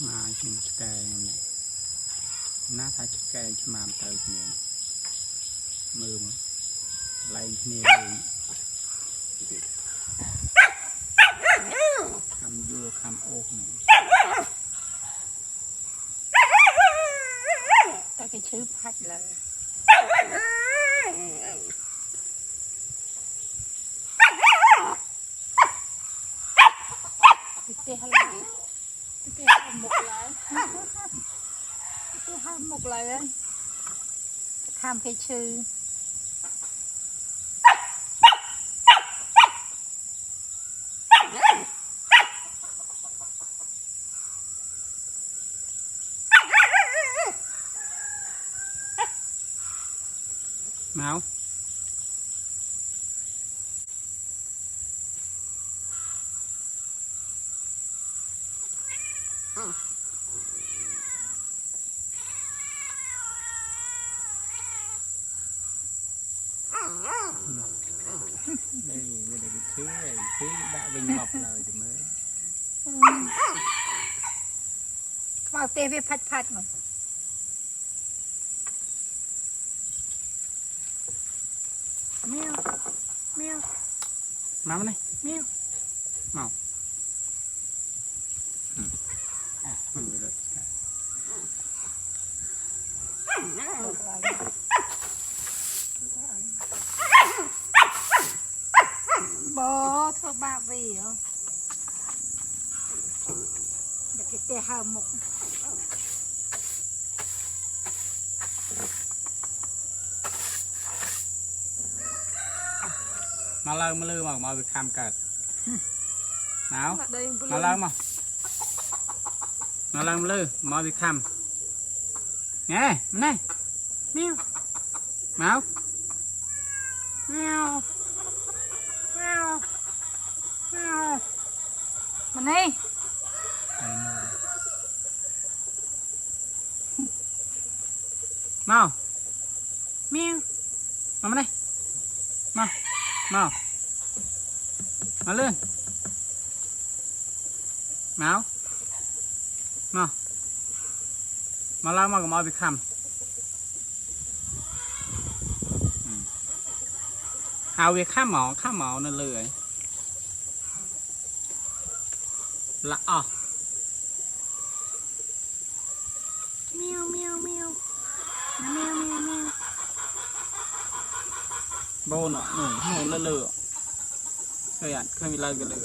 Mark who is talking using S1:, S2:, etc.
S1: มาชิมสกายเนี่ยน่าทายสกายชมามเตยเนี่ยมือไล่เนี่ยคำยัวคำโอกเนี่ย
S2: แต่ก็ชื่อพัดเลยเตะฮัลโหลเตะห้ามหมกเลยเตะห้ามหมกเลยข้ามไปชื่อ
S1: เมาđây đây là cái thứ đã bình mọc rồi thì mới
S2: เอาเตะไปพัดๆหน่อยแมวแมว
S1: máu này
S2: แมว
S1: màu rồi
S2: บอเธอบาวีเหรอเดี๋ยวเตะห้ามหมก
S1: มาเล่ามาเลื่อมาไปคำเกิดหนาว
S2: đây
S1: มาเล่ามาเล่ามาเลื่อมาไปคำไงมันนี่
S2: mèo
S1: เมา
S2: mèo mèo mèo mình đi
S1: เมา
S2: mèo
S1: มานี่มามาเลื่อนเมามาเล่ามากับมาไปคำเอาไปข้ามหมอนั่นเลยละอ๋อ
S2: mèo mèo mèo mèo mèo mèo
S1: โบนหนูนั่นเลยเคยมีเลยกันเลย